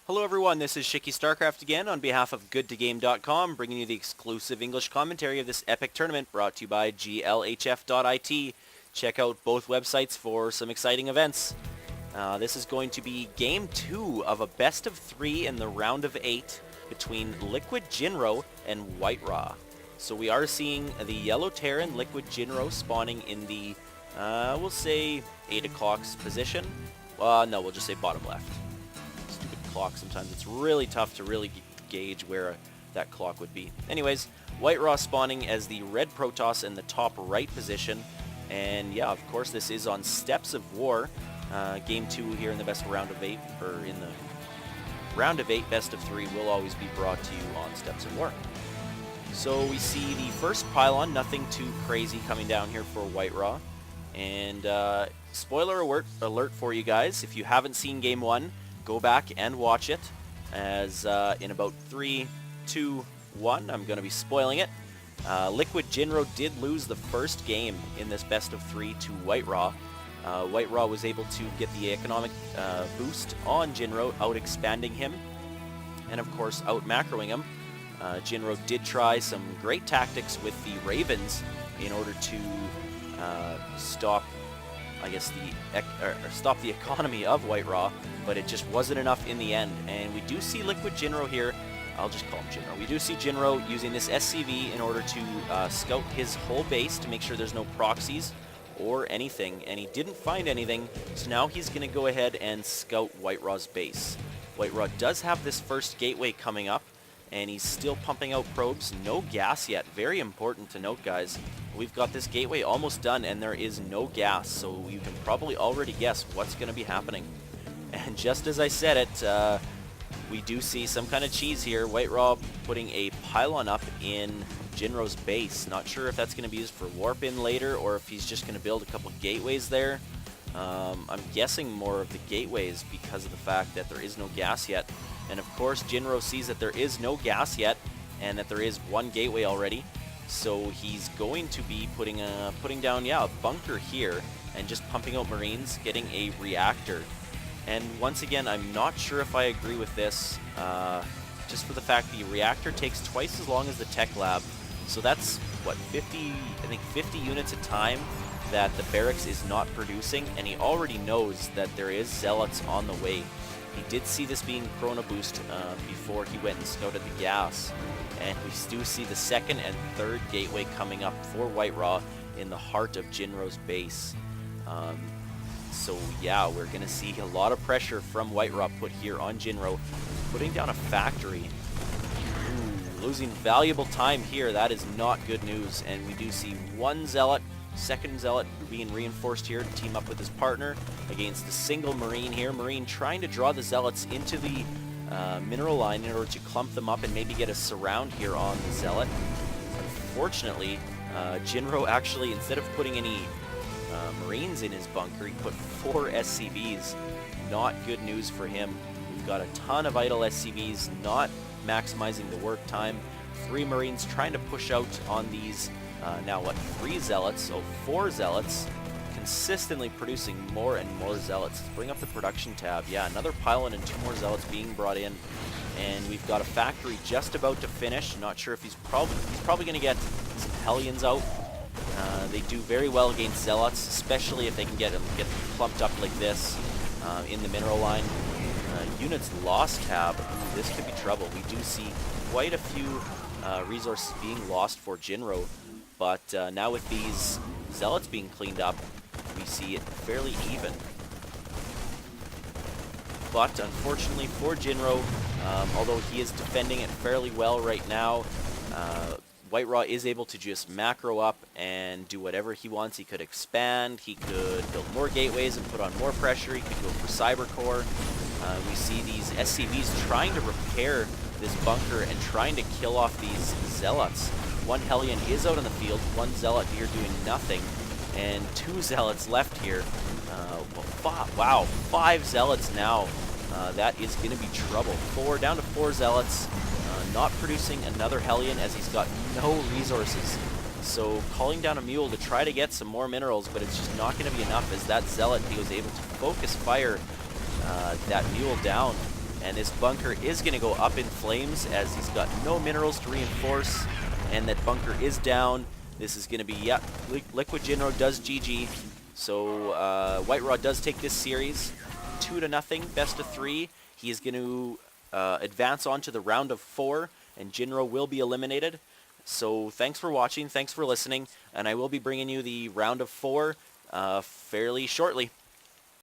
Hello everyone, this is Shicky Starcraft again on behalf of GoodToGame.com, bringing you the exclusive English commentary of this epic tournament brought to you by glhf.it. Check out both websites for some exciting events. This is going to be Game 2 of a best of 3 in the round of 8 between Liquid Jinro and Whitera. So we are seeing the Yellow Terran Liquid Jinro spawning in the, we'll say 8 o'clock's position. No, we'll just say bottom left. Clock. Sometimes it's really tough to really gauge where that clock would be. Anyways, Whitera spawning as the red Protoss in the top right position. And yeah, of course, this is on Steps of War. Game 2 here in the best round of 8, or in the round of 8 best of 3 will always be brought to you on Steps of War. So we see the first pylon, nothing too crazy coming down here for Whitera. And spoiler alert for you guys, if you haven't seen Game 1, go back and watch it, as in about 3, 2, 1, I'm going to be spoiling it. Liquid Jinro did lose the first game in this best of 3 to Whitera. Whitera was able to get the economic boost on Jinro, out-expanding him, and of course out-macroing him. Jinro did try some great tactics with the Ravens in order to stop, I guess, stop the economy of Whitera, but it just wasn't enough in the end. And we do see Liquid Jinro here. I'll just call him Jinro. We do see Jinro using this SCV in order to scout his whole base to make sure there's no proxies or anything, and he didn't find anything, so now he's going to go ahead and scout Whitera's base. Whitera does have this first gateway coming up, and he's still pumping out probes. No gas yet. Very important to note, guys. We've got this gateway almost done, and there is no gas, so you can probably already guess what's going to be happening. And just as I said it, we do see some kind of cheese here. Whitera putting a pylon up in Jinro's base. Not sure if that's going to be used for warp in later, or if he's just going to build a couple gateways there. I'm guessing more of the gateways because of the fact that there is no gas yet. And of course, Jinro sees that there is no gas yet, and that there is one gateway already. So he's going to be putting down, a bunker here, and just pumping out Marines, getting a reactor. And once again, I'm not sure if I agree with this, just for the fact the reactor takes twice as long as the tech lab. So that's, what, 50 units a time that the barracks is not producing, and he already knows that there is zealots on the way. He did see this being Chrono Boost before he went and scouted the gas. And we do see the second and third gateway coming up for Whitera in the heart of Jinro's base. So yeah, we're going to see a lot of pressure from Whitera put here on Jinro, putting down a factory. Ooh, losing valuable time here. That is not good news. And we do see one zealot, second zealot being reinforced here to team up with his partner against the single Marine here. Marine trying to draw the zealots into the mineral line in order to clump them up and maybe get a surround here on the zealot. Unfortunately, Jinro actually, instead of putting any Marines in his bunker, he put 4 SCVs. Not good news for him. We've got a ton of idle SCVs, not maximizing the work time. 3 Marines trying to push out on these, now what, 3 zealots, so 4 zealots, consistently producing more and more zealots. Let's bring up the production tab. Yeah, another pylon and 2 more zealots being brought in. And we've got a factory just about to finish. Not sure if he's probably going to get some Hellions out. They do very well against zealots, especially if they can get them clumped up like this in the mineral line. Units lost tab. This could be trouble. We do see quite a few resources being lost for Jinro, but now with these zealots being cleaned up, we see it fairly even. But unfortunately for Jinro, although he is defending it fairly well right now, Whitera is able to just macro up and do whatever he wants. He could expand, he could build more gateways and put on more pressure, he could go for cyber core. We see these SCVs trying to repair this bunker and trying to kill off these zealots. One Hellion is out in the field, one zealot here doing nothing, and 2 zealots left here. Wow, 5 zealots now. That is going to be trouble. Down to 4 zealots. Not producing another Hellion as he's got no resources. So calling down a mule to try to get some more minerals, but it's just not going to be enough, as that zealot, he was able to focus fire that mule down And this bunker is going to go up in flames as he's got no minerals to reinforce. And that bunker is down. This is going to be, yep, Liquid Jinro does GG. So Whitera does take this series 2-0, best of 3. He is going to advance on to the round of 4, and Jinro will be eliminated. So thanks for watching, thanks for listening, and I will be bringing you the round of 4 fairly shortly.